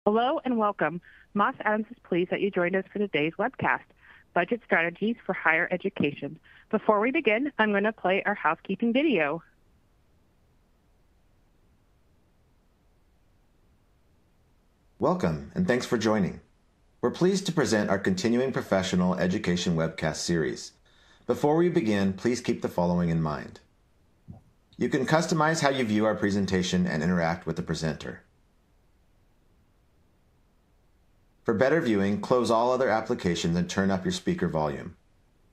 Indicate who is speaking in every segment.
Speaker 1: Hello and welcome. Moss Adams is pleased that you joined us for today's webcast, Budget Strategies for Higher Education. Before we begin, I'm going to play our housekeeping video.
Speaker 2: Welcome, and thanks for joining. We're pleased to present our continuing professional education webcast series. Before we begin, please keep the following in mind. You can customize how you view our presentation and interact with the presenter. For better viewing, close all other applications and turn up your speaker volume.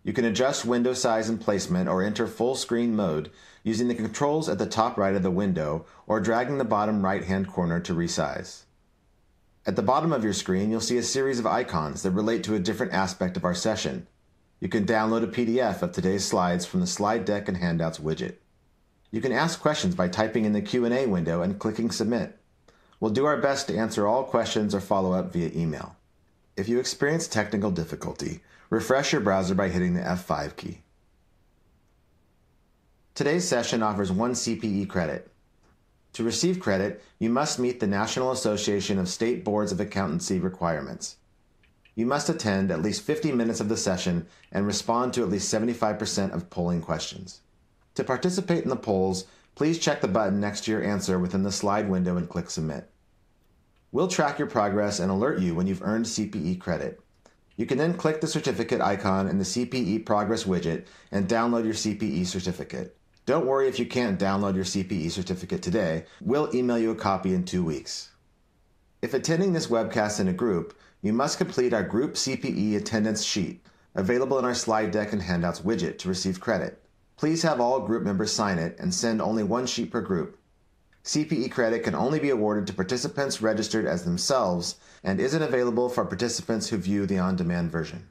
Speaker 2: You can adjust window size and placement or enter full screen mode using the controls at the top right of the window or dragging the bottom right-hand corner to resize. At the bottom of your screen, you'll see a series of icons that relate to a different aspect of our session. You can download a PDF of today's slides from the Slide Deck and Handouts widget. You can ask questions by typing in the Q&A window and clicking Submit. We'll do our best to answer all questions or follow up via email. If you experience technical difficulty, refresh your browser by hitting the F5 key. Today's session offers 1 CPE credit. To receive credit, you must meet the National Association of State Boards of Accountancy requirements. You must attend at least 50 minutes of the session and respond to at least 75% of polling questions. To participate in the polls, please check the button next to your answer within the slide window and click Submit. We'll track your progress and alert you when you've earned CPE credit. You can then click the certificate icon in the CPE Progress widget and download your CPE certificate. Don't worry if you can't download your CPE certificate today. We'll email you a copy in 2 weeks. If attending this webcast in a group, you must complete our group CPE attendance sheet, available in our Slide Deck and Handouts widget to receive credit. Please have all group members sign it and send only 1 sheet per group. CPE credit can only be awarded to participants registered as themselves and isn't available for participants who view the on-demand version.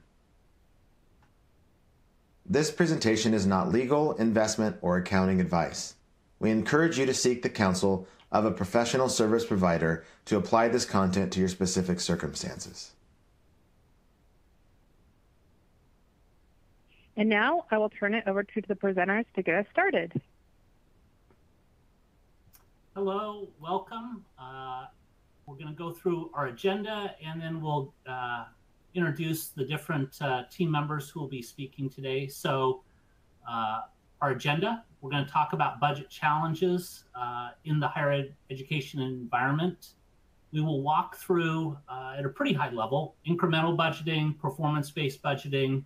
Speaker 2: This presentation is not legal, investment, or accounting advice. We encourage you to seek the counsel of a professional service provider to apply this content to your specific circumstances.
Speaker 1: And now I will turn it over to the presenters to get us started.
Speaker 3: Hello, welcome. We're going to go through our agenda and then we'll introduce the different team members who will be speaking today. So our agenda, we're going to talk about budget challenges in the higher education environment. We will walk through at a pretty high level, incremental budgeting, performance-based budgeting,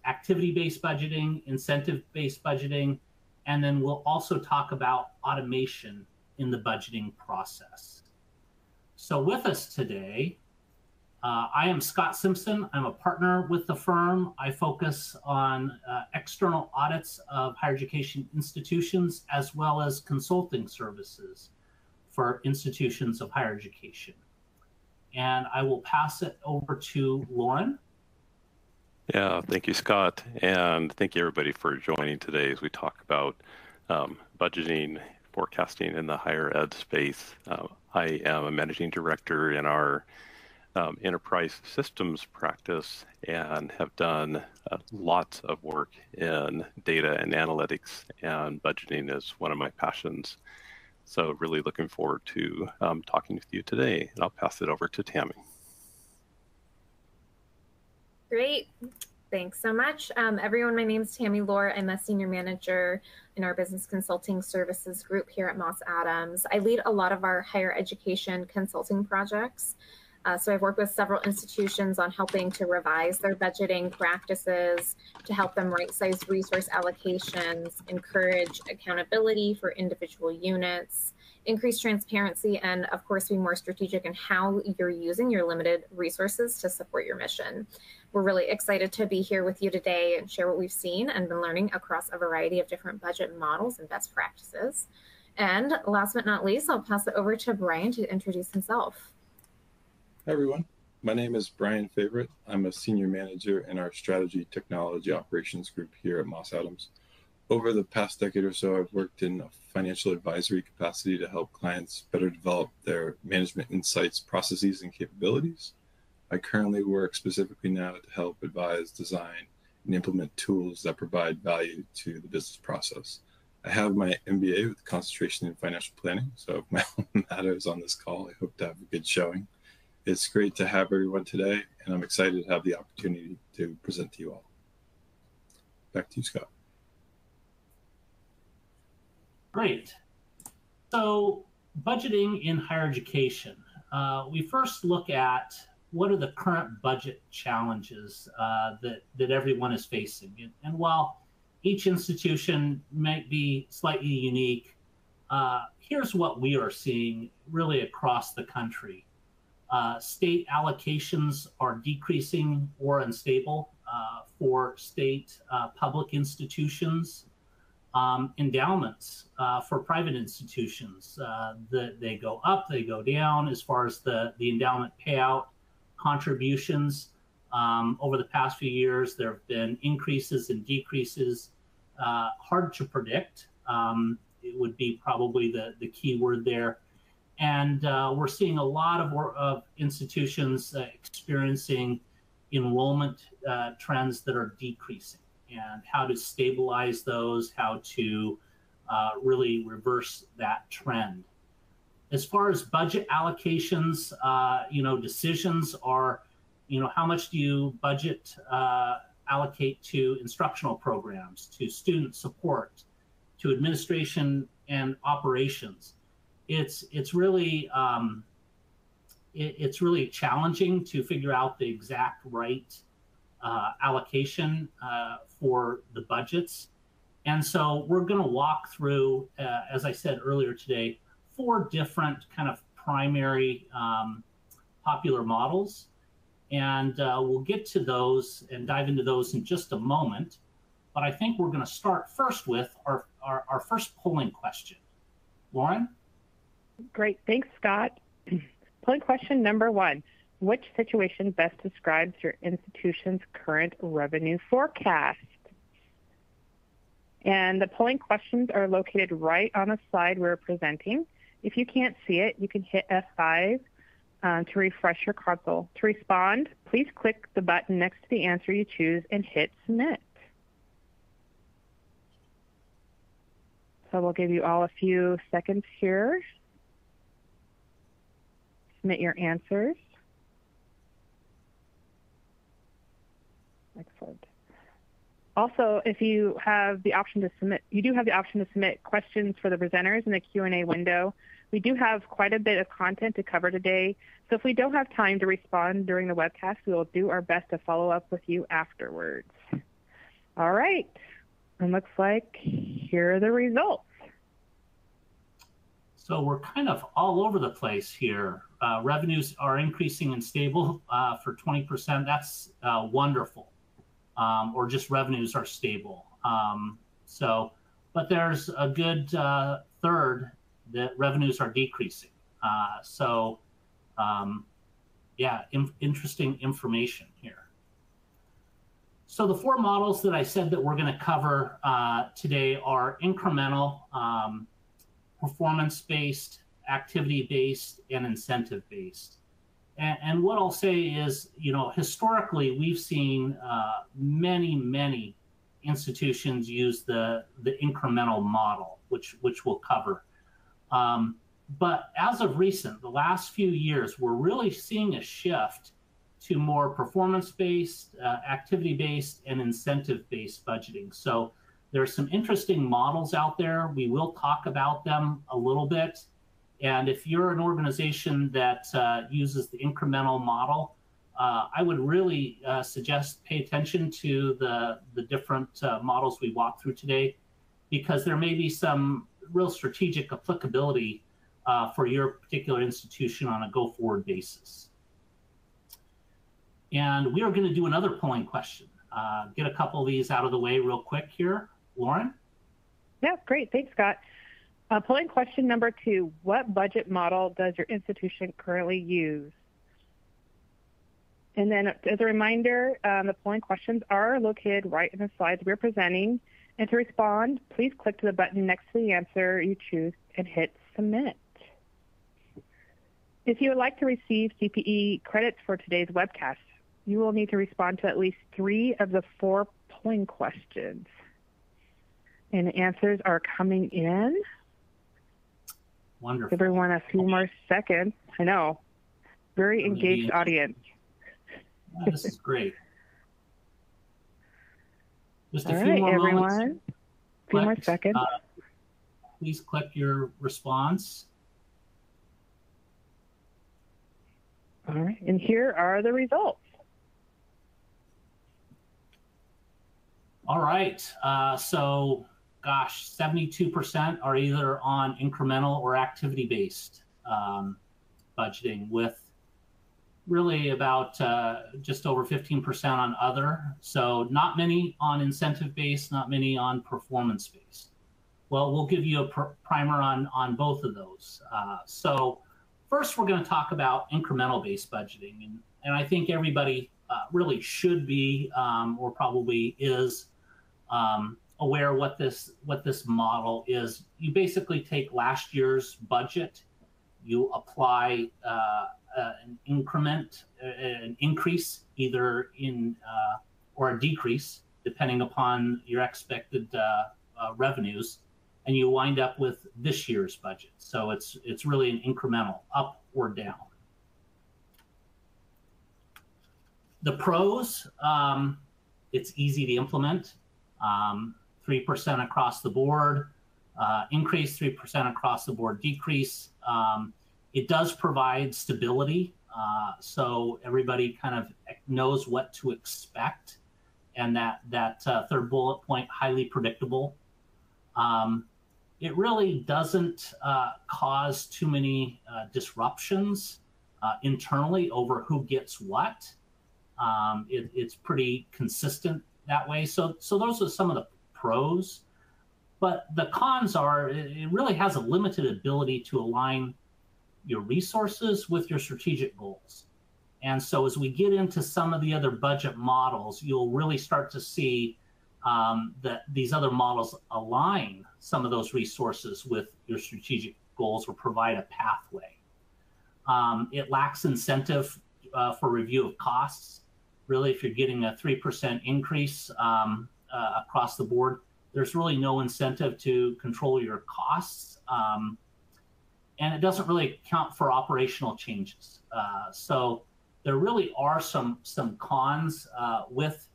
Speaker 3: activity-based budgeting, incentive-based budgeting, and then we'll also talk about automation in the budgeting process. So with us today, I am Scott Simpson. I'm a partner with the firm. I focus on external audits of higher education institutions as well as consulting services for institutions of higher education. And I will pass it over to Loren.
Speaker 4: Yeah, thank you, Scott, and thank you everybody for joining today as we talk about budgeting, forecasting in the higher ed space. I am a managing director in our enterprise systems practice and have done lots of work in data and analytics, and budgeting is one of my passions. So really looking forward to talking with you today, and I'll pass it over to Tammy.
Speaker 5: Great. Thanks so much. Everyone, my name is Tammy Lohr. I'm a senior manager in our business consulting services group here at Moss Adams. I lead a lot of our higher education consulting projects. So I've worked with several institutions on helping to revise their budgeting practices, to help them right-size resource allocations, encourage accountability for individual units, increase transparency, and of course, be more strategic in how you're using your limited resources to support your mission. We're really excited to be here with you today and share what we've seen and been learning across a variety of different budget models and best practices. And last but not least, I'll pass it over to Brian to introduce himself.
Speaker 6: Hi, everyone. My name is Brian Favorat. I'm a senior manager in our strategy technology operations group here at Moss Adams. Over the past decade or so, I've worked in a financial advisory capacity to help clients better develop their management insights, processes, and capabilities. I currently work specifically now to help advise, design, and implement tools that provide value to the business process. I have my MBA with concentration in financial planning. So if my alma mater is on this call, I hope to have a good showing. It's great to have everyone today, and I'm excited to have the opportunity to present to you all. Back to you, Scott.
Speaker 3: Great. So budgeting in higher education. We first look at what are the current budget challenges that everyone is facing. And while each institution might be slightly unique, here's what we are seeing really across the country. State allocations are decreasing or unstable for state public institutions. Endowments for private institutions, they go up, they go down as far as the endowment payout contributions. Over the past few years, there have been increases and decreases. Hard to predict. It would be probably the key word there. And we're seeing a lot of institutions experiencing enrollment trends that are decreasing, and how to stabilize those, how to really reverse that trend. As far as budget allocations, decisions are, how much do you budget allocate to instructional programs, to student support, to administration and operations. It's really challenging to figure out the exact right allocation for the budgets. And so we're going to walk through, as I said earlier today, 4 different kind of primary popular models. And we'll get to those and dive into those in just a moment. But I think we're going to start first with our first polling question. Loren?
Speaker 1: Great. Thanks, Scott. Polling question number 1. Which situation best describes your institution's current revenue forecast? And the polling questions are located right on the slide we're presenting. If you can't see it, you can hit F5 to refresh your console. To respond, please click the button next to the answer you choose and hit submit. So we'll give you all a few seconds here. Submit your answers. Excellent. Also, if you have the option to submit, you do have the option to submit questions for the presenters in the Q&A window. We do have quite a bit of content to cover today, so if we don't have time to respond during the webcast, we will do our best to follow up with you afterwards. All right, and looks like here are the results.
Speaker 3: So we're kind of all over the place here. Revenues are increasing and stable for 20%. That's wonderful. Or just revenues are stable. But there's a good third that revenues are decreasing. Interesting information here. So the 4 models that I said that we're going to cover today are incremental, performance-based, activity-based, and incentive-based. And what I'll say is, historically, we've seen many institutions use the incremental model, which we'll cover. But as of recent, the last few years, we're really seeing a shift to more performance-based, activity-based, and incentive-based budgeting. So there's some interesting models out there. We will talk about them a little bit. And if you're an organization that uses the incremental model, I would really suggest pay attention to the different models we walk through today, because there may be some real strategic applicability for your particular institution on a go-forward basis. And we are going to do another polling question. Get a couple of these out of the way real quick here. Loren?
Speaker 1: Yeah, great. Thanks, Scott. Polling question number 2, what budget model does your institution currently use? And then as a reminder, the polling questions are located right in the slides we're presenting. And to respond, please click to the button next to the answer you choose and hit submit. If you would like to receive CPE credits for today's webcast, you will need to respond to at least 3 of the 4 polling questions. And answers are coming in.
Speaker 3: Wonderful.
Speaker 1: Give everyone a few more seconds. I know. Very engaged audience.
Speaker 3: Oh, this is great. Just a
Speaker 1: All
Speaker 3: few
Speaker 1: right,
Speaker 3: more
Speaker 1: everyone.
Speaker 3: moments.
Speaker 1: A few more seconds.
Speaker 3: Please click your response.
Speaker 1: All right, and here are the results.
Speaker 3: All right, so gosh, 72% are either on incremental or activity-based budgeting, with really about just over 15% on other. So not many on incentive-based, not many on performance-based. Well, we'll give you a primer on both of those. So first, we're going to talk about incremental-based budgeting, and I think everybody really should be or probably is aware what this model is. You basically take last year's budget, you apply an increment, an increase, either in or a decrease, depending upon your expected revenues, and you wind up with this year's budget. So it's really an incremental, up or down. The pros, it's easy to implement. 3% across the board, increase, 3% across the board decrease. It does provide stability, so everybody kind of knows what to expect, and that third bullet point, highly predictable. It really doesn't cause too many disruptions internally over who gets what. It's pretty consistent that way. So those are some of the pros. But the cons are it really has a limited ability to align your resources with your strategic goals. And so as we get into some of the other budget models, you'll really start to see that these other models align some of those resources with your strategic goals or provide a pathway. It lacks incentive for review of costs. Really, if you're getting a 3% increase across the board, there's really no incentive to control your costs. And it doesn't really account for operational changes. So there really are some cons with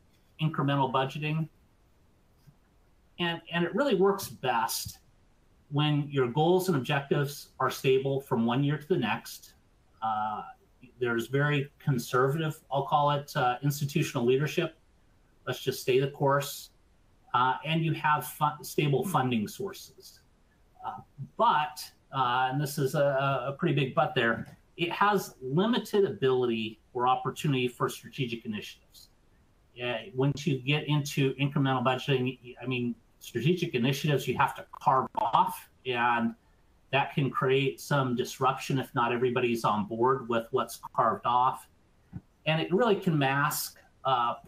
Speaker 3: incremental budgeting. And it really works best when your goals and objectives are stable from one year to the next. There's very conservative, I'll call it, institutional leadership. Let's just stay the course. And you have stable funding sources. But, and this is a pretty big but there, it has limited ability or opportunity for strategic initiatives. Once you get into incremental budgeting, I mean, strategic initiatives you have to carve off, and that can create some disruption if not everybody's on board with what's carved off. And it really can mask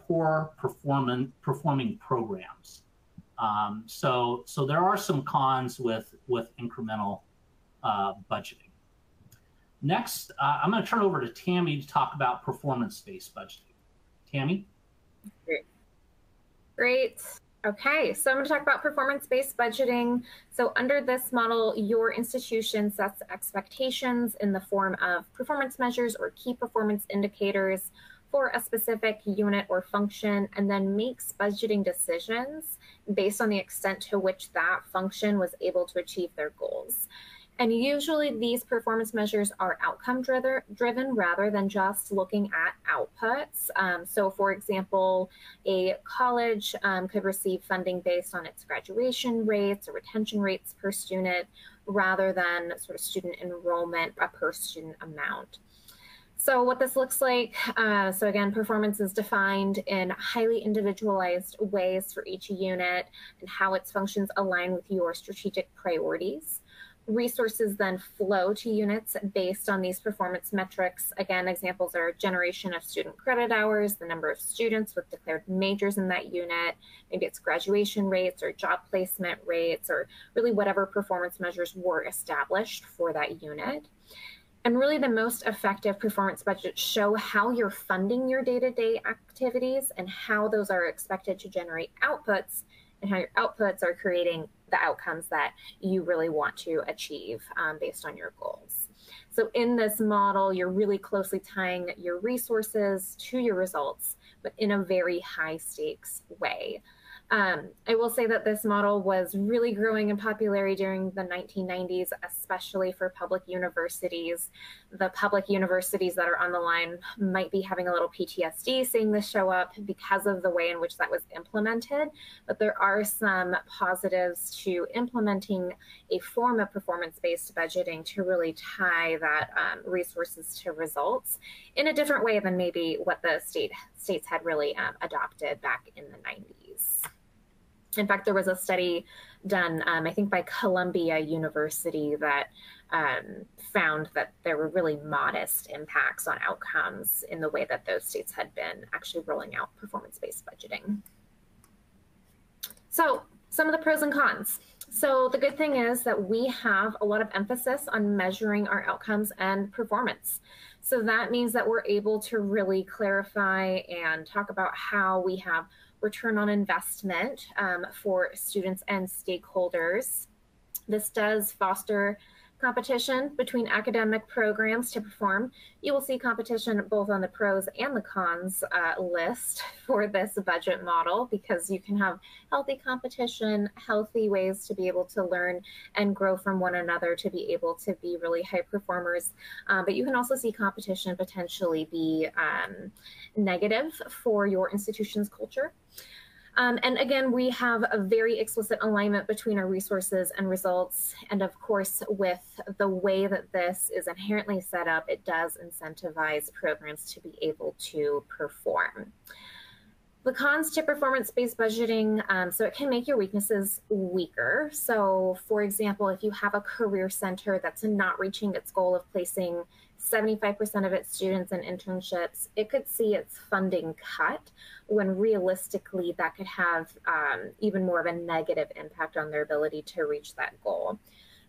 Speaker 3: poor performing programs. So there are some cons with incremental budgeting. Next, I'm going to turn over to Tammy to talk about performance-based budgeting. Tammy?
Speaker 5: Great. Okay, so I'm going to talk about performance-based budgeting. So under this model, your institution sets expectations in the form of performance measures or key performance indicators for a specific unit or function, and then makes budgeting decisions based on the extent to which that function was able to achieve their goals. And usually these performance measures are outcome driven rather than just looking at outputs. So for example, a college could receive funding based on its graduation rates or retention rates per student rather than sort of student enrollment per student amount. So what this looks like, so again, performance is defined in highly individualized ways for each unit and how its functions align with your strategic priorities. Resources then flow to units based on these performance metrics. Again, examples are generation of student credit hours, the number of students with declared majors in that unit, maybe it's graduation rates or job placement rates, or really whatever performance measures were established for that unit. And really the most effective performance budgets show how you're funding your day-to-day activities and how those are expected to generate outputs and how your outputs are creating the outcomes that you really want to achieve based on your goals. So in this model, you're really closely tying your resources to your results, but in a very high stakes way. I will say that this model was really growing in popularity during the 1990s, especially for public universities. The public universities that are on the line might be having a little PTSD seeing this show up because of the way in which that was implemented, but there are some positives to implementing a form of performance-based budgeting to really tie that resources to results in a different way than maybe what the states had really adopted back in the 90s. In fact, there was a study done, I think by Columbia University, that found that there were really modest impacts on outcomes in the way that those states had been actually rolling out performance-based budgeting. So some of the pros and cons. So the good thing is that we have a lot of emphasis on measuring our outcomes and performance. So that means that we're able to really clarify and talk about how we have return on investment for students and stakeholders. This does foster competition between academic programs to perform. You will see competition both on the pros and the cons list for this budget model, because you can have healthy competition, healthy ways to be able to learn and grow from one another to be able to be really high performers. But you can also see competition potentially be negative for your institution's culture. And again, we have a very explicit alignment between our resources and results. And of course, with the way that this is inherently set up, it does incentivize programs to be able to perform. The cons to performance-based budgeting, so it can make your weaknesses weaker. So for example, if you have a career center that's not reaching its goal of placing 75% of its students in internships, it could see its funding cut, when realistically that could have even more of a negative impact on their ability to reach that goal.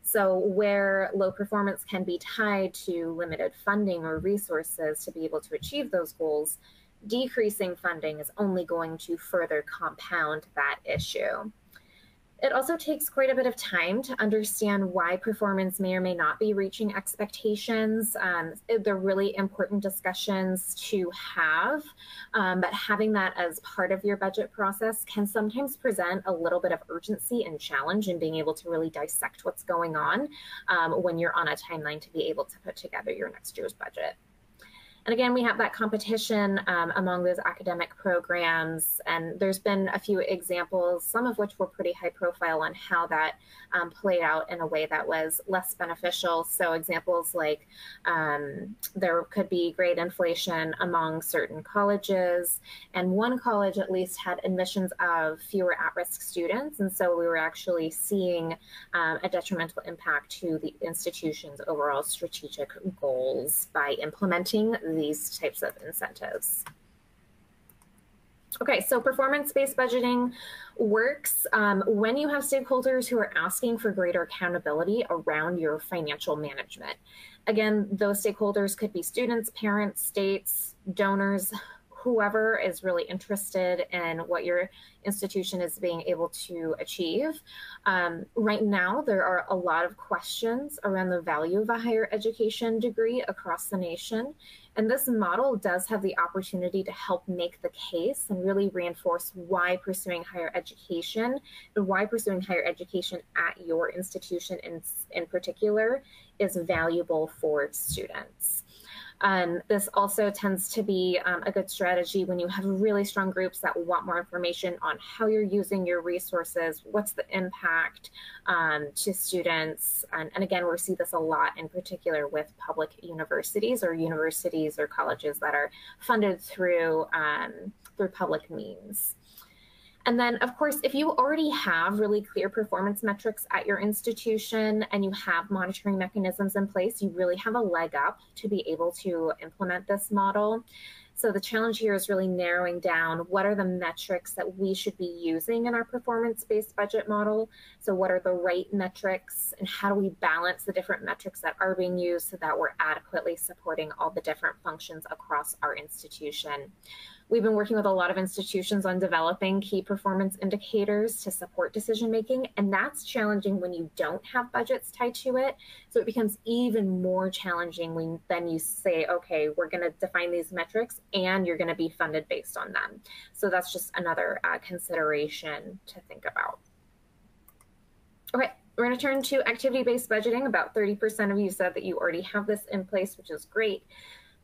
Speaker 5: So where low performance can be tied to limited funding or resources to be able to achieve those goals, decreasing funding is only going to further compound that issue. It also takes quite a bit of time to understand why performance may or may not be reaching expectations. They're really important discussions to have, but having that as part of your budget process can sometimes present a little bit of urgency and challenge in being able to really dissect what's going on when you're on a timeline to be able to put together your next year's budget. And again, we have that competition among those academic programs, and there's been a few examples, some of which were pretty high profile on how that played out in a way that was less beneficial. So examples like there could be grade inflation among certain colleges, and one college at least had admissions of fewer at-risk students. And so we were actually seeing a detrimental impact to the institution's overall strategic goals by implementing these types of incentives. Okay, so performance-based budgeting works when you have stakeholders who are asking for greater accountability around your financial management. Again, those stakeholders could be students, parents, states, donors, whoever is really interested in what your institution is being able to achieve. Right now, there are a lot of questions around the value of a higher education degree across the nation. And this model does have the opportunity to help make the case and really reinforce why pursuing higher education and why pursuing higher education at your institution in particular is valuable for students. This also tends to be a good strategy when you have really strong groups that want more information on how you're using your resources, what's the impact to students. And again, we see this a lot in particular with public universities or colleges that are funded through public means. And then, of course, if you already have really clear performance metrics at your institution and you have monitoring mechanisms in place, you really have a leg up to be able to implement this model. So the challenge here is really narrowing down what are the metrics that we should be using in our performance-based budget model. So what are the right metrics, and how do we balance the different metrics that are being used so that we're adequately supporting all the different functions across our institution. We've been working with a lot of institutions on developing key performance indicators to support decision making, and that's challenging when you don't have budgets tied to it. So it becomes even more challenging when then you say, okay, we're going to define these metrics and you're going to be funded based on them. So that's just another consideration to think about. Okay, we're going to turn to activity-based budgeting. About 30% of you said that you already have this in place, which is great.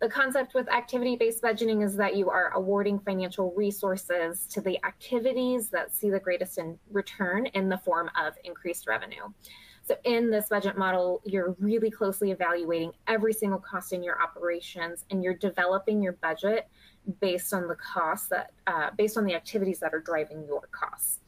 Speaker 5: The concept with activity-based budgeting is that you are awarding financial resources to the activities that see the greatest return in the form of increased revenue. So in this budget model, you're really closely evaluating every single cost in your operations, and you're developing your budget based on the costs that, based on the activities that are driving your costs.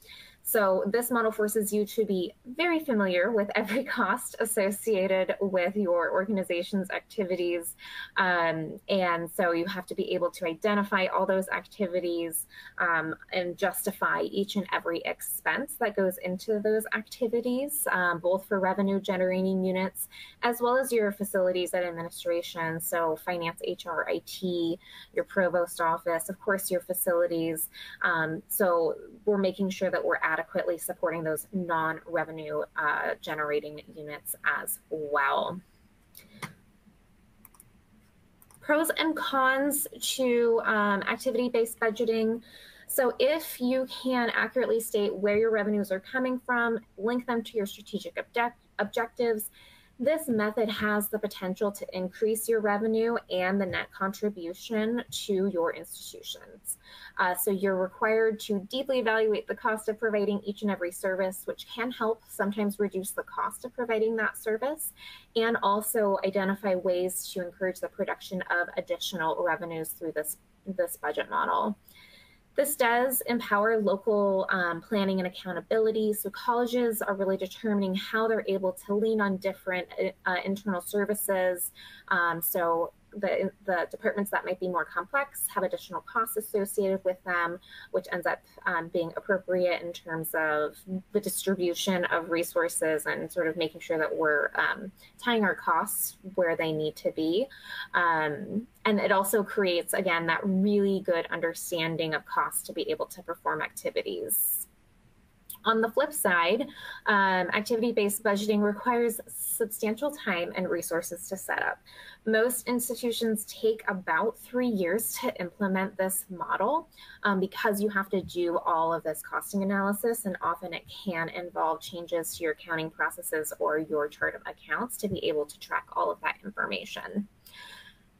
Speaker 5: So this model forces you to be very familiar with every cost associated with your organization's activities. And so you have to be able to identify all those activities and justify each and every expense that goes into those activities, both for revenue generating units, as well as your facilities and administration. So finance, HR, IT, your provost office, of course, your facilities. So we're making sure that we're adequately supporting those non-revenue generating units as well. Pros and cons to activity-based budgeting. So if you can accurately state where your revenues are coming from, link them to your strategic objectives, this method has the potential to increase your revenue and the net contribution to your institutions. So you're required to deeply evaluate the cost of providing each and every service, which can help sometimes reduce the cost of providing that service, and also identify ways to encourage the production of additional revenues through this budget model. This does empower local planning and accountability. So colleges are really determining how they're able to lean on different internal services. So the departments that might be more complex have additional costs associated with them, which ends up being appropriate in terms of the distribution of resources and sort of making sure that we're tying our costs where they need to be. And it also creates, again, that really good understanding of costs to be able to perform activities. On the flip side, activity-based budgeting requires substantial time and resources to set up. Most institutions take about 3 years to implement this model because you have to do all of this costing analysis, and often it can involve changes to your accounting processes or your chart of accounts to be able to track all of that information.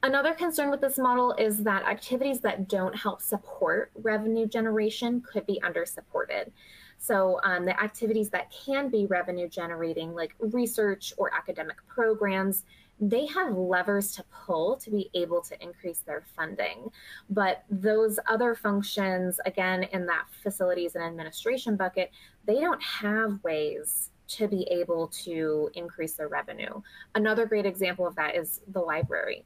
Speaker 5: Another concern with this model is that activities that don't help support revenue generation could be under-supported. So the activities that can be revenue generating, like research or academic programs, they have levers to pull to be able to increase their funding. But those other functions, again, in that facilities and administration bucket, they don't have ways to be able to increase their revenue. Another great example of that is the library.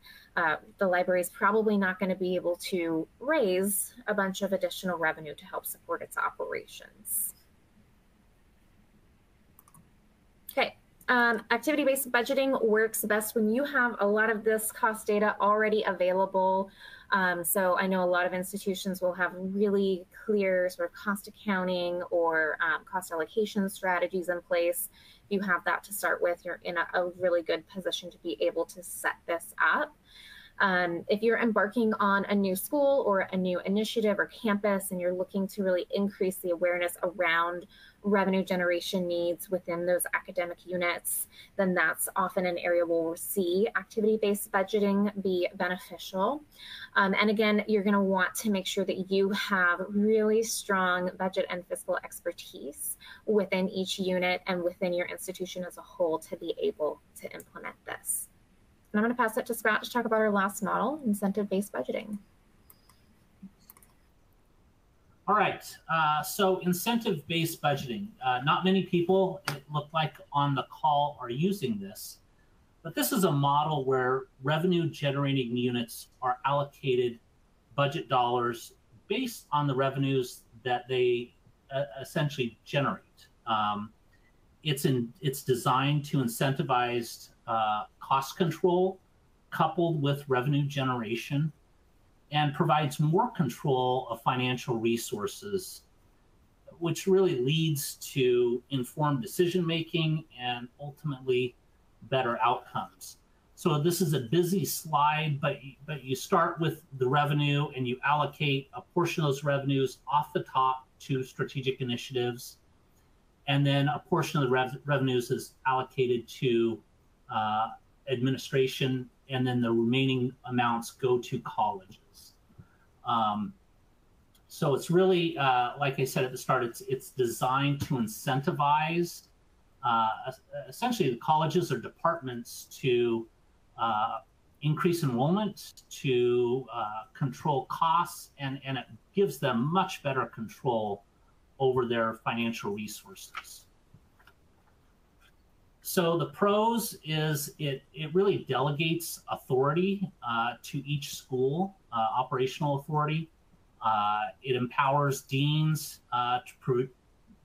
Speaker 5: The library is probably not going to be able to raise a bunch of additional revenue to help support its operations. Okay, activity-based budgeting works best when you have a lot of this cost data already available. So I know a lot of institutions will have really clear sort of cost accounting or cost allocation strategies in place. If you have that to start with, you're in a really good position to be able to set this up. If you're embarking on a new school or a new initiative or campus and you're looking to really increase the awareness around revenue generation needs within those academic units, then that's often an area where we'll see activity-based budgeting be beneficial. And again, you're going to want to make sure that you have really strong budget and fiscal expertise within each unit and within your institution as a whole to be able to implement this. And I'm going to pass it to Scott to talk about our last model, incentive-based budgeting.
Speaker 3: All right, so incentive-based budgeting. Not many people, it looked like on the call, are using this, but this is a model where revenue-generating units are allocated budget dollars based on the revenues that they essentially generate. It's designed to incentivize cost control coupled with revenue generation, and provides more control of financial resources, which really leads to informed decision making and ultimately better outcomes. So this is a busy slide, but you start with the revenue and you allocate a portion of those revenues off the top to strategic initiatives. And then a portion of the revenues is allocated to administration, and then the remaining amounts go to colleges. So it's really, like I said at the start, it's designed to incentivize essentially the colleges or departments to increase enrollment, to control costs, and it gives them much better control over their financial resources. So the pros is it really delegates authority to each school, operational authority. It empowers deans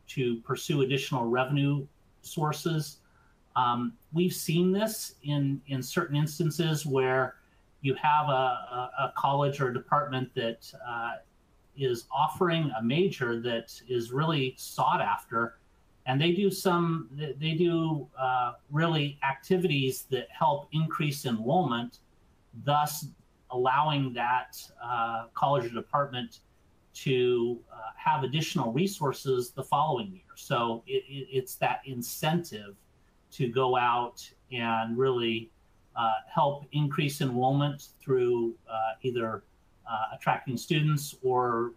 Speaker 3: to pursue additional revenue sources. We've seen this in certain instances where you have a college or a department that is offering a major that is really sought after, and they do really activities that help increase enrollment, thus allowing that college or department to have additional resources the following year. So it's that incentive to go out and really help increase enrollment through either attracting students or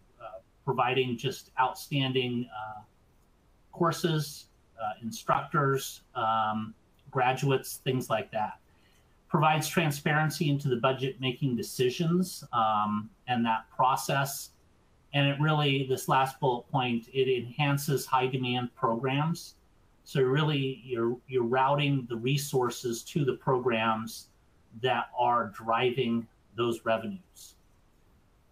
Speaker 3: providing just outstanding courses, instructors, graduates, things like that. Provides transparency into the budget making decisions and that process. And it really, this last bullet point, it enhances high demand programs. So really you're routing the resources to the programs that are driving those revenues.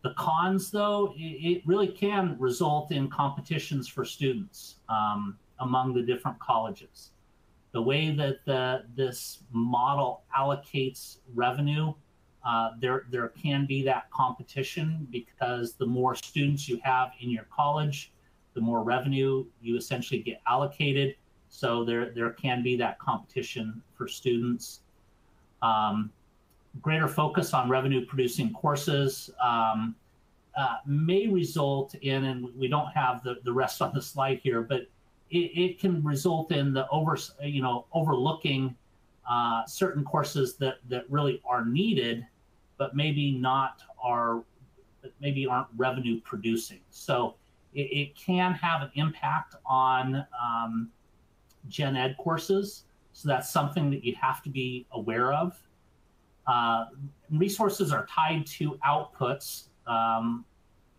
Speaker 3: The cons, though, it really can result in competitions for students among the different colleges. The way that this model allocates revenue, there can be that competition, because the more students you have in your college, the more revenue you essentially get allocated. So there can be that competition for students. Greater focus on revenue producing courses may result in, and we don't have the rest on the slide here, but it can result in the overlooking certain courses that really are needed, but maybe aren't revenue producing. So it can have an impact on gen ed courses. So that's something that you have to be aware of. Resources are tied to outputs.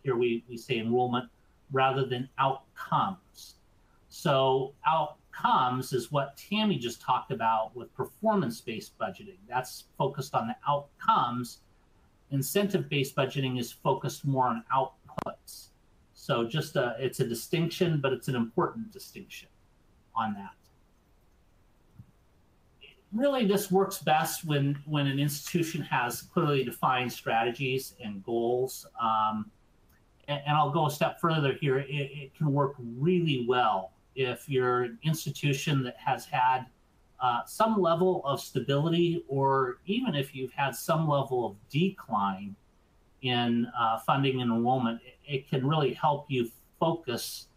Speaker 3: Here we say enrollment rather than outcomes. So outcomes is what Tammy just talked about with performance-based budgeting. That's focused on the outcomes. Incentive-based budgeting is focused more on outputs. So it's a distinction, but it's an important distinction on that. Really, this works best when an institution has clearly defined strategies and goals. And I'll go a step further here. It can work really well if you're an institution that has had some level of stability, or even if you've had some level of decline in funding and enrollment. It can really help you focus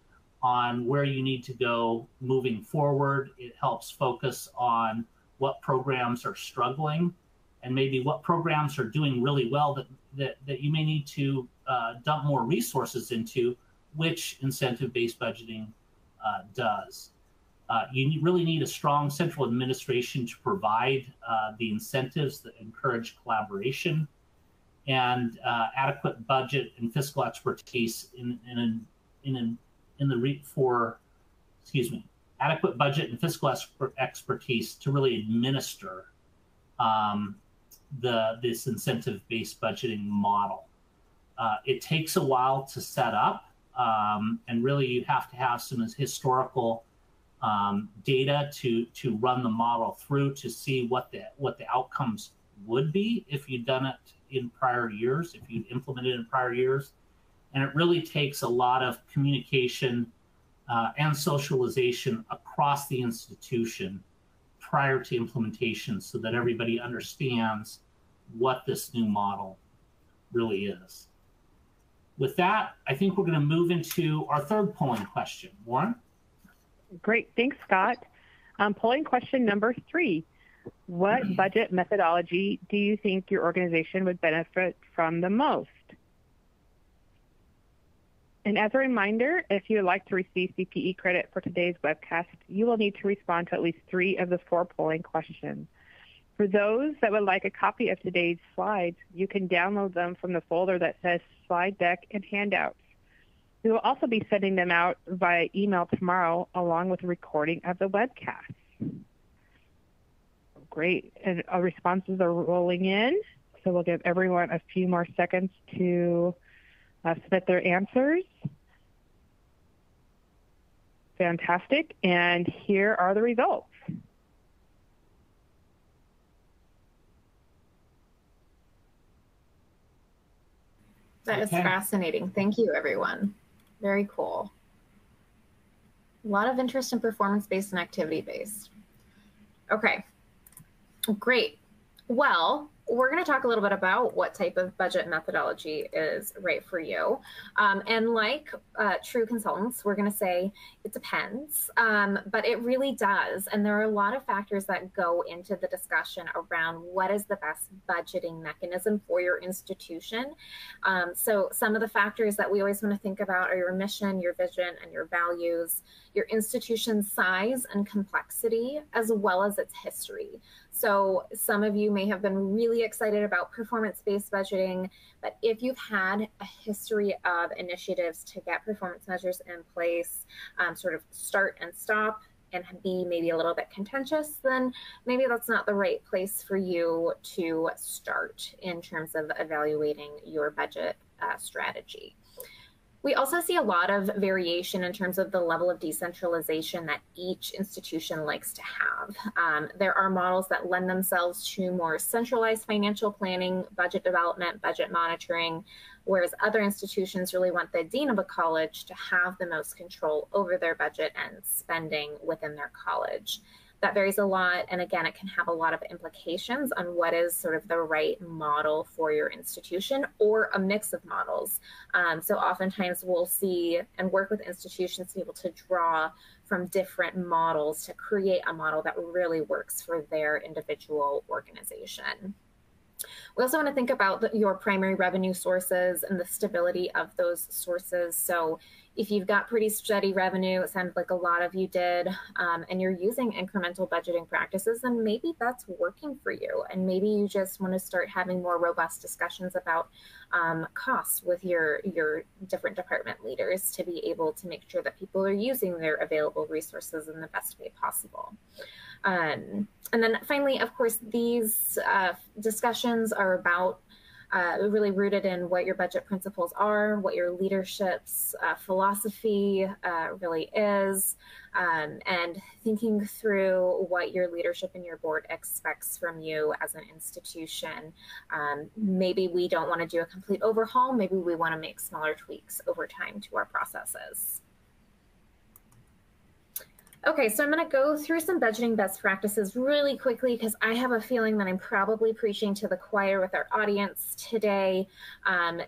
Speaker 3: on where you need to go moving forward. It helps focus on what programs are struggling, and maybe what programs are doing really well that you may need to dump more resources into, which incentive-based budgeting does. You really need a strong central administration to provide the incentives that encourage collaboration, and adequate budget and fiscal expertise adequate budget and fiscal expertise to really administer this incentive-based budgeting model. It takes a while to set up, and really you have to have some historical data to run the model through to see what the outcomes would be if you'd done it in prior years, if you'd implemented it in prior years. And it really takes a lot of communication and socialization across the institution prior to implementation so that everybody understands what this new model really is. With that, I think we're going to move into our third polling question. Loren?
Speaker 1: Great. Thanks, Scott. Polling question number 3. What budget methodology do you think your organization would benefit from the most? And as a reminder, if you would like to receive CPE credit for today's webcast, you will need to respond to at least 3 of the 4 polling questions. For those that would like a copy of today's slides, you can download them from the folder that says Slide Deck and Handouts. We will also be sending them out via email tomorrow, along with a recording of the webcast. Great, and our responses are rolling in, so we'll give everyone a few more seconds to submit their answers. Fantastic, and here are the results.
Speaker 5: That is fascinating. Thank you, everyone. Very cool. A lot of interest in performance-based and activity-based. Okay, great. Well, we're going to talk a little bit about what type of budget methodology is right for you. And like true consultants, we're going to say it depends, but it really does. And there are a lot of factors that go into the discussion around what is the best budgeting mechanism for your institution. So some of the factors that we always want to think about are your mission, your vision, and your values, your institution's size and complexity, as well as its history. So some of you may have been really excited about performance-based budgeting, but if you've had a history of initiatives to get performance measures in place, sort of start and stop, and be maybe a little bit contentious, then maybe that's not the right place for you to start in terms of evaluating your budget strategy. We also see a lot of variation in terms of the level of decentralization that each institution likes to have. There are models that lend themselves to more centralized financial planning, budget development, budget monitoring, whereas other institutions really want the dean of a college to have the most control over their budget and spending within their college. That varies a lot, and again, it can have a lot of implications on what is sort of the right model for your institution or a mix of models. So oftentimes we'll see and work with institutions to be able to draw from different models to create a model that really works for their individual organization. We also want to think about your primary revenue sources and the stability of those sources. So if you've got pretty steady revenue, it sounded like a lot of you did, and you're using incremental budgeting practices, then maybe that's working for you. And maybe you just want to start having more robust discussions about costs with your different department leaders to be able to make sure that people are using their available resources in the best way possible. And then finally, of course, these discussions are about really rooted in what your budget principles are, what your leadership's philosophy really is, and thinking through what your leadership and your board expects from you as an institution. Maybe we don't want to do a complete overhaul. Maybe we want to make smaller tweaks over time to our processes. Okay, so I'm going to go through some budgeting best practices really quickly because I have a feeling that I'm probably preaching to the choir with our audience today.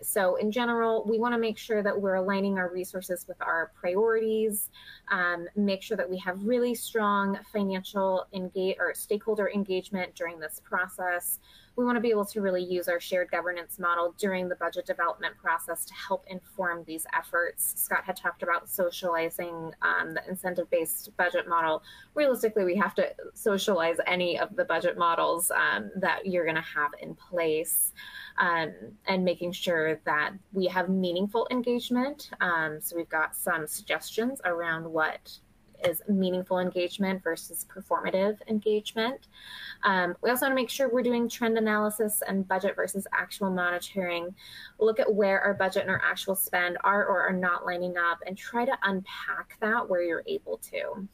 Speaker 5: So in general, we want to make sure that we're aligning our resources with our priorities, make sure that we have really strong financial stakeholder engagement during this process. We want to be able to really use our shared governance model during the budget development process to help inform these efforts. Scott had talked about socializing the incentive-based budget model. Realistically, we have to socialize any of the budget models that you're going to have in place, and making sure that we have meaningful engagement. So we've got some suggestions around what is meaningful engagement versus performative engagement. We also want to make sure we're doing trend analysis and budget versus actual monitoring. Look at where our budget and our actual spend are or are not lining up and try to unpack that where you're able to.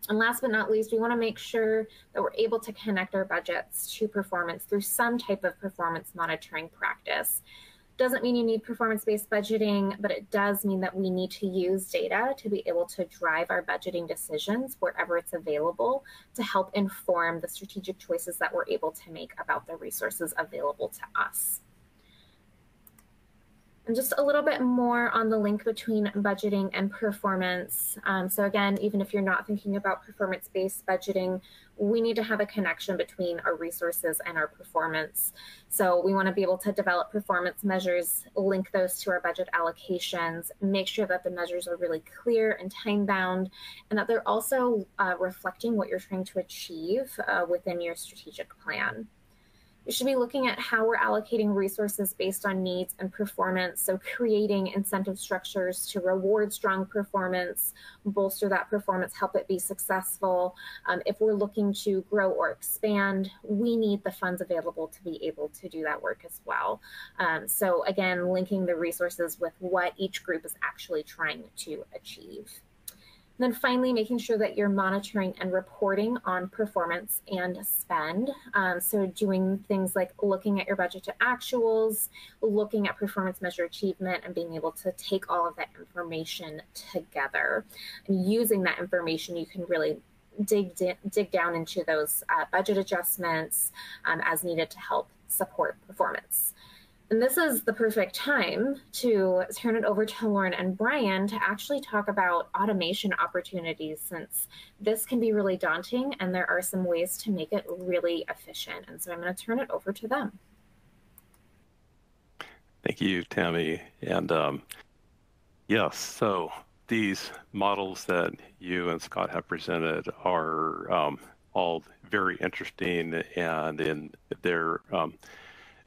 Speaker 5: And last but not least, we want to make sure that we're able to connect our budgets to performance through some type of performance monitoring practice. Doesn't mean you need performance-based budgeting, but it does mean that we need to use data to be able to drive our budgeting decisions wherever it's available to help inform the strategic choices that we're able to make about the resources available to us. And just a little bit more on the link between budgeting and performance. So again, even if you're not thinking about performance-based budgeting, we need to have a connection between our resources and our performance. So we want to be able to develop performance measures, link those to our budget allocations, make sure that the measures are really clear and time-bound, and that they're also reflecting what you're trying to achieve within your strategic plan. We should be looking at how we're allocating resources based on needs and performance. So creating incentive structures to reward strong performance, bolster that performance, help it be successful. If we're looking to grow or expand, we need the funds available to be able to do that work as well. So again, linking the resources with what each group is actually trying to achieve. Then finally, making sure that you're monitoring and reporting on performance and spend. So doing things like looking at your budget to actuals, looking at performance measure achievement, and being able to take all of that information together. And using that information, you can really dig down into those budget adjustments as needed to help support performance. And this is the perfect time to turn it over to Loren and Brian to actually talk about automation opportunities, since this can be really daunting and there are some ways to make it really efficient. And so I'm going to turn it over to them.
Speaker 4: Thank you, Tammy. And yes, so these models that you and Scott have presented are all very interesting, and in their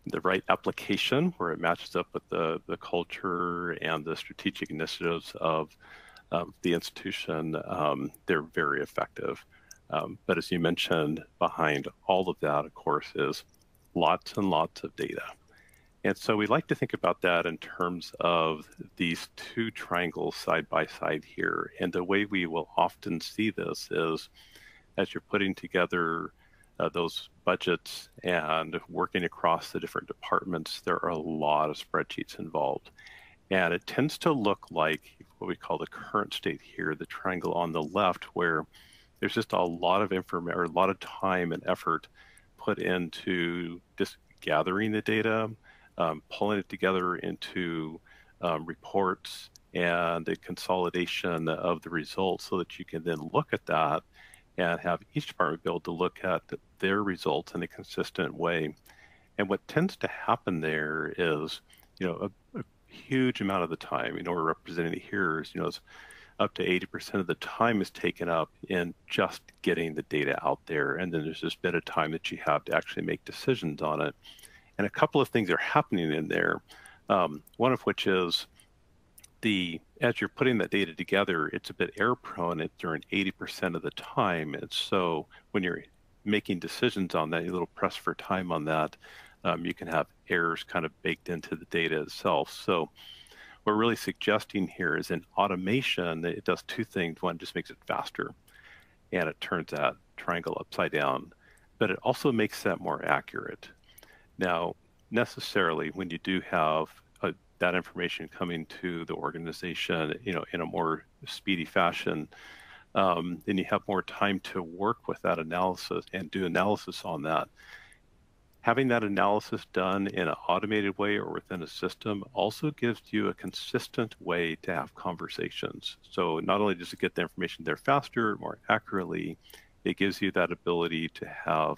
Speaker 4: the right application where it matches up with the culture and the strategic initiatives of the institution, they're very effective. But as you mentioned, behind all of that, of course, is lots and lots of data. And so we like to think about that in terms of these two triangles side by side here. And the way we will often see this is as you're putting together those budgets and working across the different departments, there are a lot of spreadsheets involved. And it tends to look like what we call the current state here, the triangle on the left, where there's just a lot of information or a lot of time and effort put into just gathering the data, pulling it together into reports and the consolidation of the results so that you can then look at that and have each department be able to look at their results in a consistent way. And what tends to happen there is, a huge amount of the time, we're representing it here is, it's up to 80% of the time is taken up in just getting the data out there. And then there's this bit of time that you have to actually make decisions on it. And a couple of things are happening in there. One of which is as you're putting that data together, it's a bit error prone during 80% of the time. And so when you're making decisions on that, a little press for time on that, you can have errors kind of baked into the data itself. So what we're really suggesting here is in automation, it does two things. One, just makes it faster, and it turns that triangle upside down, but it also makes that more accurate. Now, necessarily, when you do have that information coming to the organization, in a more speedy fashion, then you have more time to work with that analysis and do analysis on that. Having that analysis done in an automated way or within a system also gives you a consistent way to have conversations. So not only does it get the information there faster, more accurately, it gives you that ability to have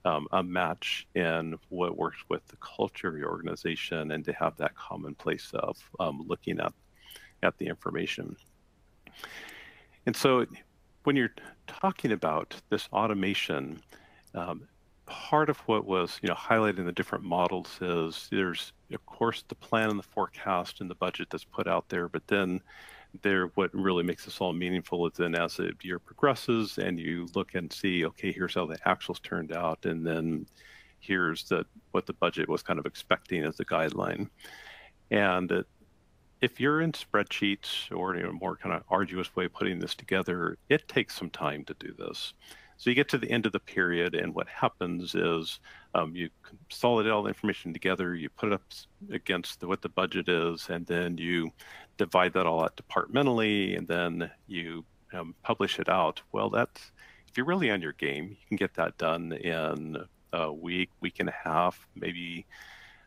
Speaker 4: a match in what works with the culture of your organization and to have that common place of looking at the information. And so when you're talking about this automation, part of what was highlighted in the different models is there's, of course, the plan and the forecast and the budget that's put out there, but then what really makes this all meaningful is then as the year progresses and you look and see, okay, here's how the actuals turned out, and then here's what the budget was kind of expecting as a guideline. And if you're in spreadsheets or a more kind of arduous way of putting this together, it takes some time to do this. So you get to the end of the period, and what happens is you consolidate all the information together, you put it up against what the budget is, and then you divide that all out departmentally, and then you publish it out. Well, if you're really on your game, you can get that done in a week, week and a half, maybe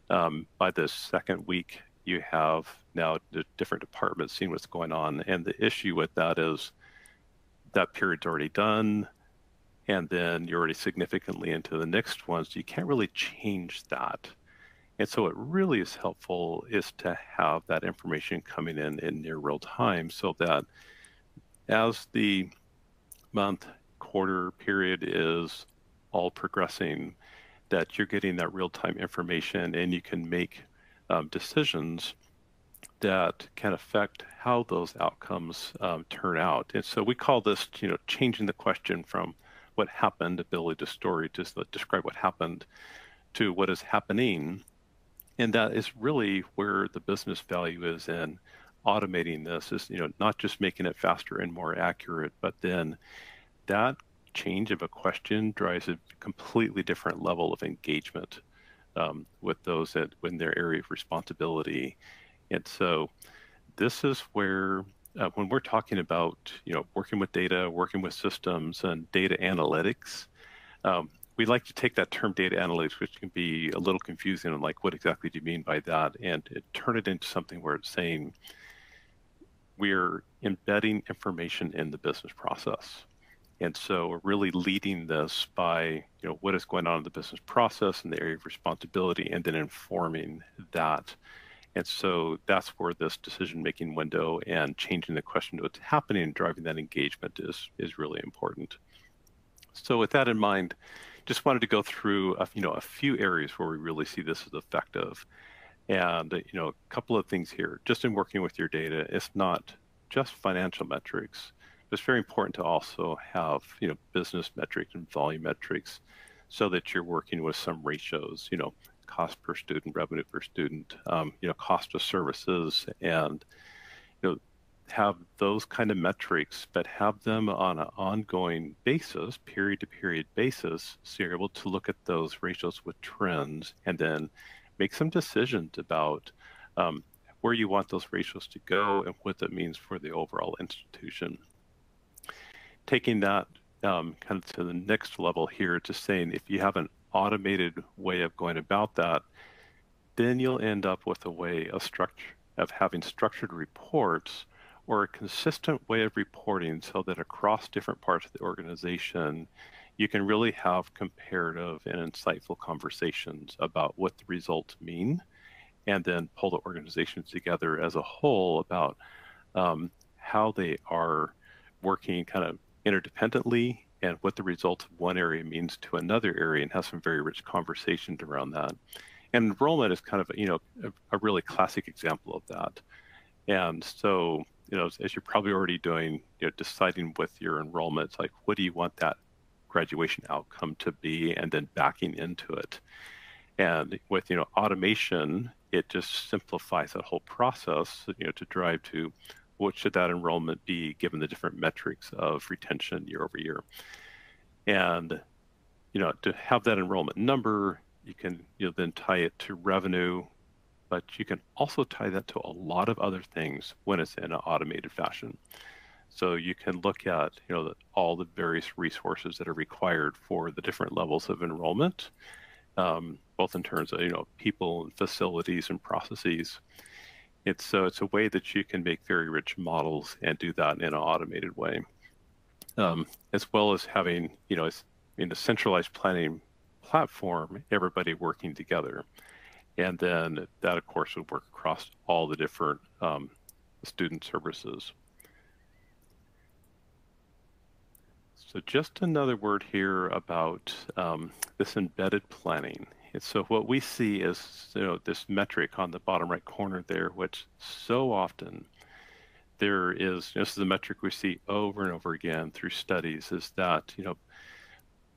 Speaker 4: by the second week. You have now the different departments seeing what's going on. And the issue with that is that period's already done, and then you're already significantly into the next one, so you can't really change that. And so what really is helpful is to have that information coming in near real time, so that as the month, quarter period is all progressing, that you're getting that real-time information and you can make decisions that can affect how those outcomes turn out. And so we call this, changing the question from what happened, ability to story, just describe what happened, to what is happening. And that is really where the business value is in automating this, is, not just making it faster and more accurate, but then that change of a question drives a completely different level of engagement with those in their area of responsibility. And so this is where when we're talking about working with data, working with systems and data analytics, we like to take that term data analytics, which can be a little confusing, and like, what exactly do you mean by that, and turn it into something where it's saying we're embedding information in the business process. And so we're really leading this by what is going on in the business process and the area of responsibility, and then informing that. And so that's where this decision-making window and changing the question to what's happening and driving that engagement is really important. So with that in mind, just wanted to go through a few areas where we really see this as effective. And a couple of things here. Just in working with your data, it's not just financial metrics. It's very important to also have business metrics and volume metrics, so that you're working with some ratios, cost per student, revenue per student, cost of services, and have those kind of metrics, but have them on an ongoing basis, period to period basis, so you're able to look at those ratios with trends and then make some decisions about where you want those ratios to go and what that means for the overall institution. Taking that kind of to the next level here, to saying if you have an automated way of going about that, then you'll end up with a way of having structured reports, or a consistent way of reporting, so that across different parts of the organization, you can really have comparative and insightful conversations about what the results mean, and then pull the organizations together as a whole about how they are working kind of interdependently, and what the results of one area means to another area, and have some very rich conversations around that. And enrollment is kind of a really classic example of that. And so as you're probably already doing, deciding with your enrollment, it's like, what do you want that graduation outcome to be, and then backing into it. And with automation, it just simplifies that whole process, to drive to what should that enrollment be given the different metrics of retention year over year. And to have that enrollment number, you can then tie it to revenue, but you can also tie that to a lot of other things when it's in an automated fashion. So you can look at all the various resources that are required for the different levels of enrollment, both in terms of people and facilities and processes. It's a way that you can make very rich models and do that in an automated way, as well as having in a centralized planning platform, everybody working together. And then that, of course, would work across all the different student services. So just another word here about this embedded planning. And so what we see is this metric on the bottom right corner there, which so often there is, this is a metric we see over and over again through studies, is that,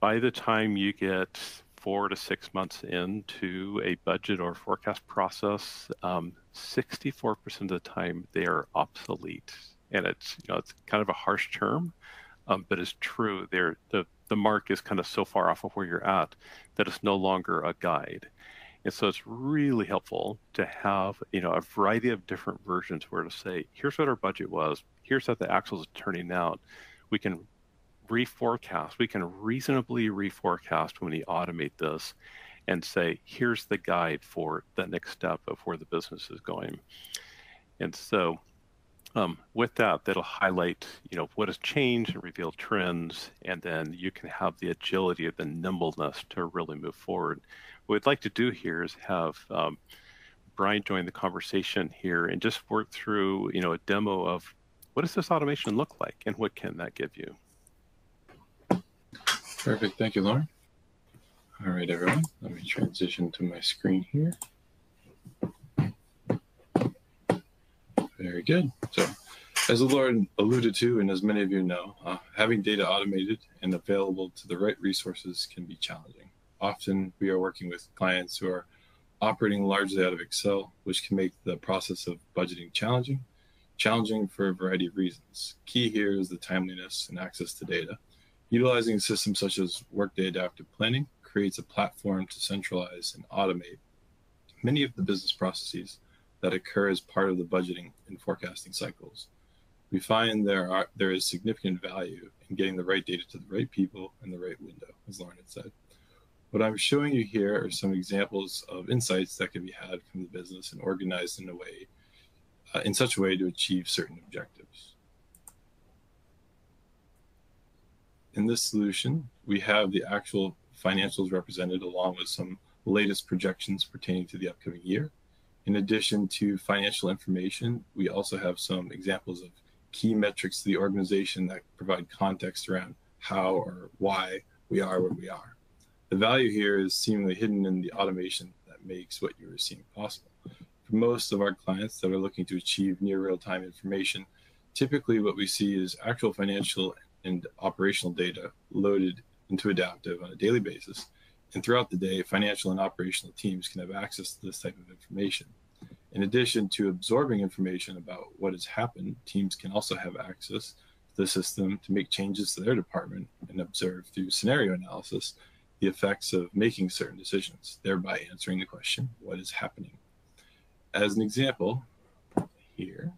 Speaker 4: by the time you get 4 to 6 months into a budget or forecast process, 64% of the time they are obsolete. And it's, it's kind of a harsh term, but it's true. The mark is kind of so far off of where you're at that it's no longer a guide. And so it's really helpful to have, a variety of different versions where to say, here's what our budget was, here's how the actuals are turning out. We can reforecast, we can reasonably reforecast when we automate this and say, here's the guide for the next step of where the business is going. And so with that, that'll highlight, what has changed and reveal trends, and then you can have the agility or the nimbleness to really move forward. What we'd like to do here is have Brian join the conversation here and just work through, a demo of what does this automation look like and what can that give you?
Speaker 6: Perfect. Thank you, Loren. All right, everyone. Let me transition to my screen here. Very good. So, as Loren alluded to, and as many of you know, having data automated and available to the right resources can be challenging. Often, we are working with clients who are operating largely out of Excel, which can make the process of budgeting challenging for a variety of reasons. Key here is the timeliness and access to data. Utilizing systems such as Workday Adaptive Planning creates a platform to centralize and automate many of the business processes that occur as part of the budgeting and forecasting cycles. We find there is significant value in getting the right data to the right people in the right window, as Loren had said. What I'm showing you here are some examples of insights that can be had from the business and organized in a way, in such a way to achieve certain objectives. In this solution, we have the actual financials represented along with some latest projections pertaining to the upcoming year. In addition to financial information, we also have some examples of key metrics to the organization that provide context around how or why we are where we are. The value here is seemingly hidden in the automation that makes what you are seeing possible. For most of our clients that are looking to achieve near real-time information, typically what we see is actual financial and operational data loaded into Adaptive on a daily basis. And throughout the day, financial and operational teams can have access to this type of information. In addition to absorbing information about what has happened, teams can also have access to the system to make changes to their department and observe through scenario analysis the effects of making certain decisions, thereby answering the question, what is happening? As an example, here,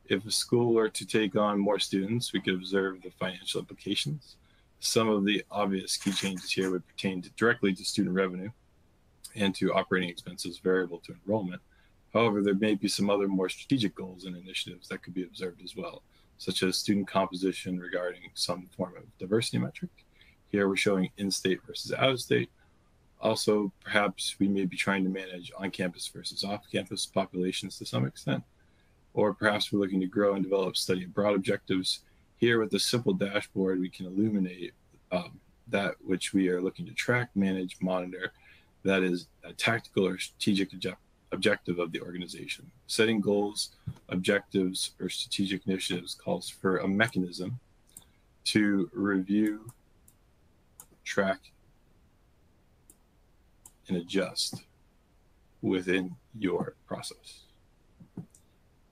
Speaker 6: if a school were to take on more students, we could observe the financial implications. Some of the obvious key changes here would pertain directly to student revenue and to operating expenses variable to enrollment. However, there may be some other more strategic goals and initiatives that could be observed as well, such as student composition regarding some form of diversity metric. Here we're showing in-state versus out-of-state. Also, perhaps we may be trying to manage on-campus versus off-campus populations to some extent. Or perhaps we're looking to grow and develop study abroad objectives. Here with a simple dashboard, we can illuminate that which we are looking to track, manage, monitor. That is a tactical or strategic objective of the organization. Setting goals, objectives, or strategic initiatives calls for a mechanism to review, track, and adjust within your process.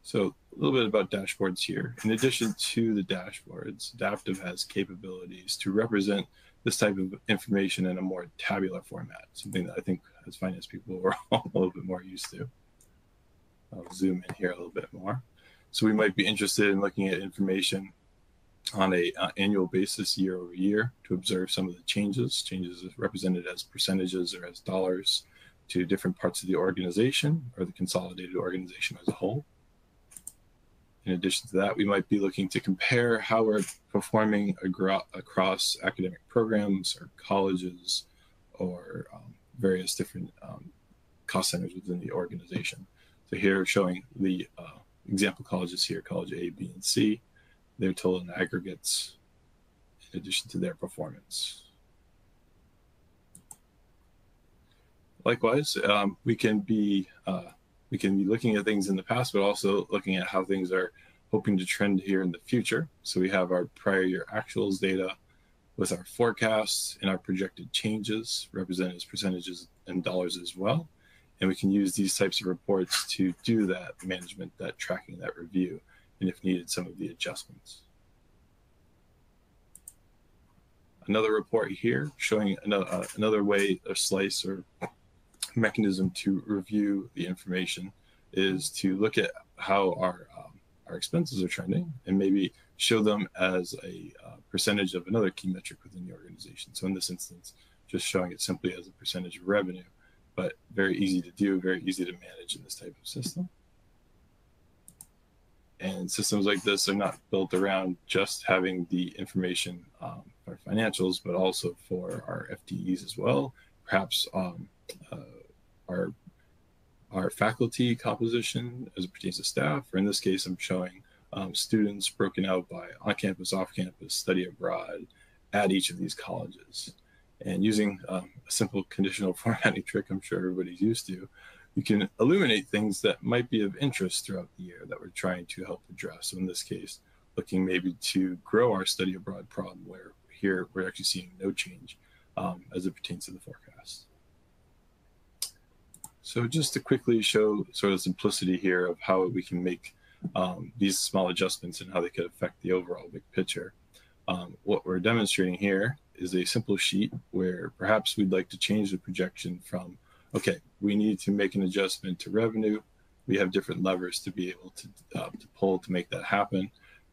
Speaker 6: So a little bit about dashboards here. In addition to the dashboards, Adaptive has capabilities to represent this type of information in a more tabular format, something that I think as finance people we're all a little bit more used to. I'll zoom in here a little bit more. So we might be interested in looking at information on an annual basis year over year to observe some of the changes represented as percentages or as dollars to different parts of the organization or the consolidated organization as a whole. In addition to that, we might be looking to compare how we're performing across academic programs or colleges or various different cost centers within the organization. So here showing the example colleges here, college A, B, and C, their total and aggregates in addition to their performance. Likewise, we can We can be looking at things in the past, but also looking at how things are hoping to trend here in the future. So we have our prior year actuals data with our forecasts and our projected changes represented as percentages and dollars as well. And we can use these types of reports to do that management, that tracking, that review, and if needed, some of the adjustments. Another report here showing another way or slice or mechanism to review the information is to look at how our expenses are trending and maybe show them as a percentage of another key metric within the organization. So in this instance, just showing it simply as a percentage of revenue, but very easy to do, very easy to manage in this type of system. And systems like this are not built around just having the information for financials, but also for our FTEs as well. Perhaps our faculty composition as it pertains to staff, or in this case, I'm showing students broken out by on-campus, off-campus, study abroad at each of these colleges. And using a simple conditional formatting trick I'm sure everybody's used to, you can illuminate things that might be of interest throughout the year that we're trying to help address. So in this case, looking maybe to grow our study abroad problem, where here we're actually seeing no change as it pertains to the forecast. So just to quickly show sort of simplicity here of how we can make these small adjustments and how they could affect the overall big picture. What we're demonstrating here is a simple sheet where perhaps we'd like to change the projection from, okay, we need to make an adjustment to revenue. We have different levers to be able to pull to make that happen.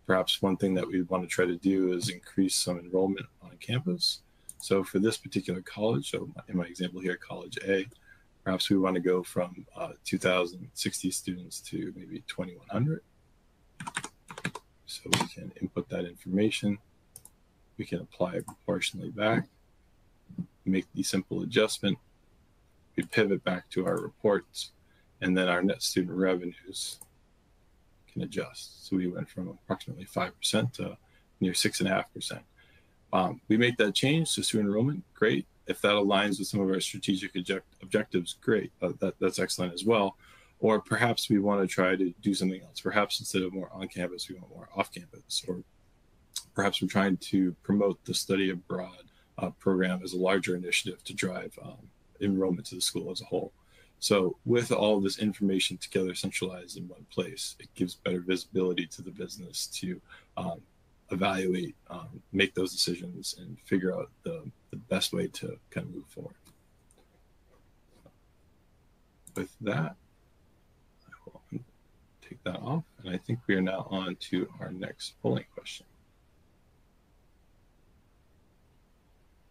Speaker 6: Perhaps one thing that we want to try to do is increase some enrollment on campus. So for this particular college, so in my example here, College A, perhaps we want to go from 2,060 students to maybe 2,100. So we can input that information. We can apply it proportionally back, make the simple adjustment. We pivot back to our reports, and then our net student revenues can adjust. So we went from approximately 5% to near 6.5%. We make that change to student enrollment, great. If that aligns with some of our strategic objectives, great. That's excellent as well. Or perhaps we want to try to do something else. Perhaps instead of more on campus, we want more off campus. Or perhaps we're trying to promote the study abroad program as a larger initiative to drive enrollment to the school as a whole. So with all of this information together centralized in one place, it gives better visibility to the business to evaluate, make those decisions, and figure out the best way to kind of move forward. With that, I will take that off, and I think we are now on to our next polling question.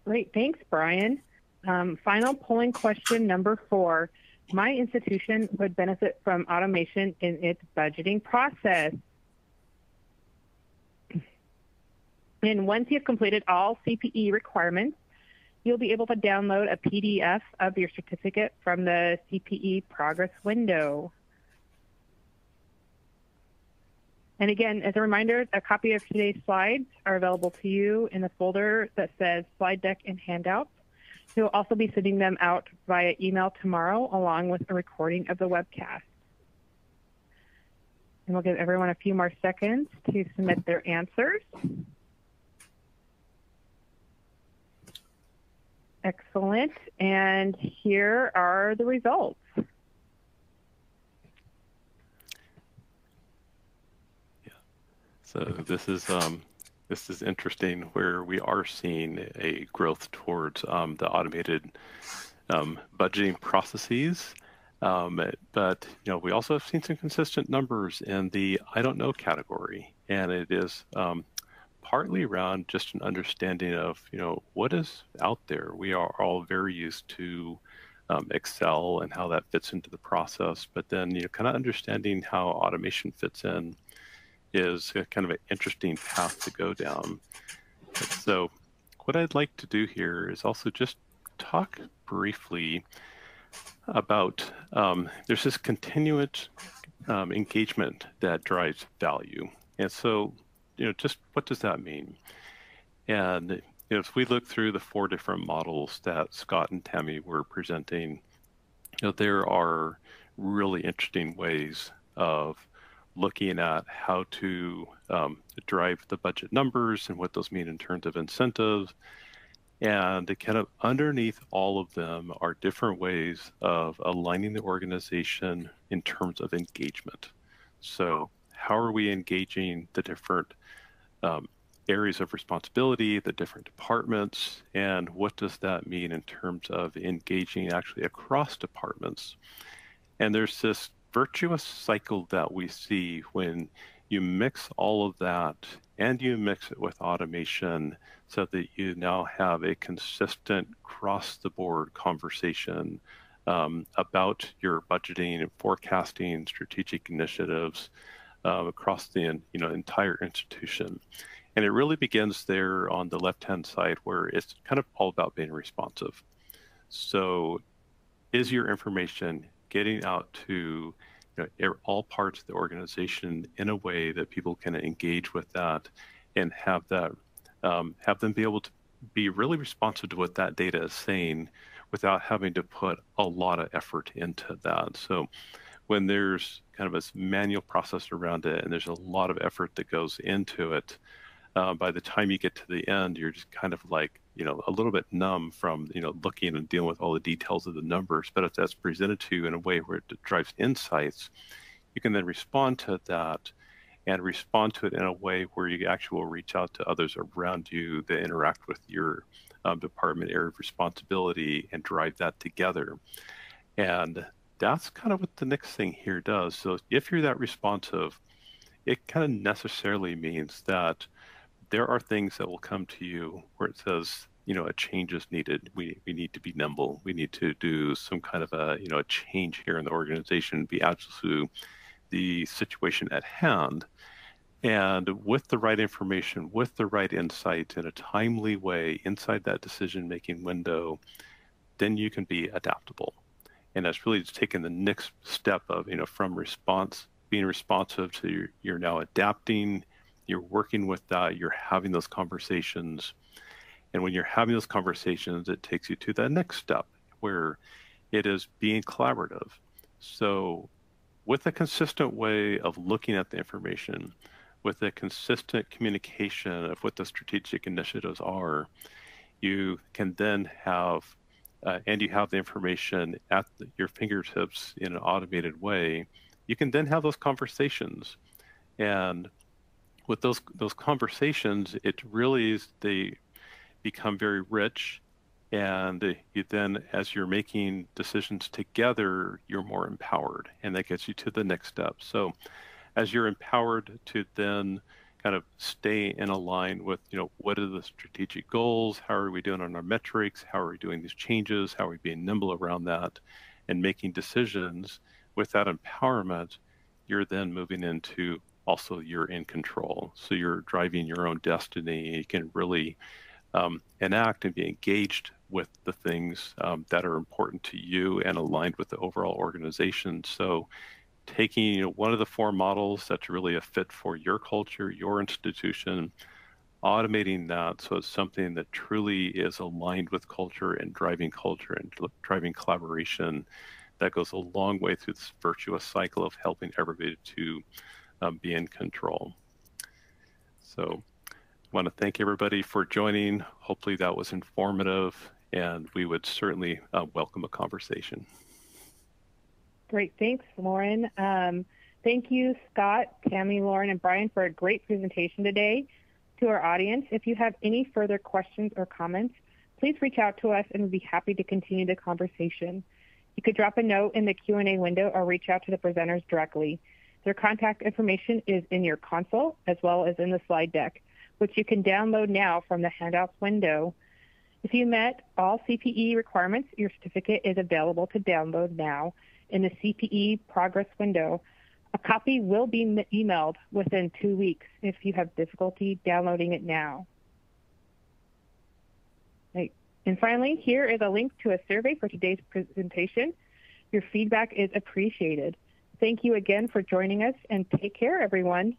Speaker 1: Great, thanks, Brian. Final polling question number 4. My institution would benefit from automation in its budgeting process. And once you've completed all CPE requirements, you'll be able to download a PDF of your certificate from the CPE progress window. And again, as a reminder, a copy of today's slides are available to you in the folder that says slide deck and handouts. We'll also be sending them out via email tomorrow, along with a recording of the webcast. And we'll give everyone a few more seconds to submit their answers. Excellent. And here are the results.
Speaker 4: So this is interesting, where we are seeing a growth towards the automated budgeting processes, but we also have seen some consistent numbers in the I don't know category, and it is partly around just an understanding of what is out there. We are all very used to Excel and how that fits into the process, but then kind of understanding how automation fits in is kind of an interesting path to go down. So what I'd like to do here is also just talk briefly about there's this continuous engagement that drives value. And so, just what does that mean? And if we look through the 4 different models that Scott and Tammy were presenting, there are really interesting ways of looking at how to drive the budget numbers and what those mean in terms of incentives. And kind of underneath all of them are different ways of aligning the organization in terms of engagement. So how are we engaging the different areas of responsibility, the different departments, and what does that mean in terms of engaging actually across departments? And there's this virtuous cycle that we see when you mix all of that and you mix it with automation so that you now have a consistent cross-the-board conversation about your budgeting and forecasting strategic initiatives across the entire institution. And it really begins there on the left-hand side where it's kind of all about being responsive. So is your information getting out to all parts of the organization in a way that people can engage with that and have that have them be able to be really responsive to what that data is saying without having to put a lot of effort into that. So when there's kind of a manual process around it and there's a lot of effort that goes into it, by the time you get to the end, you're just kind of like, a little bit numb from, looking and dealing with all the details of the numbers. But if that's presented to you in a way where it drives insights, you can then respond to that and respond to it in a way where you actually will reach out to others around you that interact with your department area of responsibility and drive that together. And that's kind of what the next thing here does. So if you're that responsive, it kind of necessarily means that there are things that will come to you where it says, a change is needed. We need to be nimble. We need to do some kind of a change here in the organization, be agile to the situation at hand. And with the right information, with the right insight in a timely way inside that decision-making window, then you can be adaptable. And that's really just taking the next step of, from being responsive to you're now adapting, you're working with that, you're having those conversations. And when you're having those conversations, it takes you to that next step where it is being collaborative. So with a consistent way of looking at the information, with a consistent communication of what the strategic initiatives are, you can then have, and you have the information at your fingertips in an automated way, you can then have those conversations. And with those conversations, it really is, they become very rich. And you then, as you're making decisions together, you're more empowered, and that gets you to the next step. So as you're empowered to then kind of stay in a line with, what are the strategic goals? How are we doing on our metrics? How are we doing these changes? How are we being nimble around that and making decisions? With that empowerment, you're then moving into also you're in control. So you're driving your own destiny. You can really enact and be engaged with the things that are important to you and aligned with the overall organization. So taking one of the 4 models that's really a fit for your culture, your institution, automating that so it's something that truly is aligned with culture and driving collaboration, that goes a long way through this virtuous cycle of helping everybody to be in control. So I want to thank everybody for joining. Hopefully that was informative, and we would certainly welcome a conversation.
Speaker 1: Great. Thanks, Loren. Thank you, Scott, Tammy, Loren, and Brian for a great presentation today. To our audience, if you have any further questions or comments, please reach out to us and we'll be happy to continue the conversation. You could drop a note in the Q&A window or reach out to the presenters directly. Their contact information is in your console as well as in the slide deck, which you can download now from the handouts window. If you met all CPE requirements, your certificate is available to download now in the CPE progress window. A copy will be emailed within 2 weeks if you have difficulty downloading it now. Right. And finally, here is a link to a survey for today's presentation. Your feedback is appreciated. Thank you again for joining us, and take care, everyone.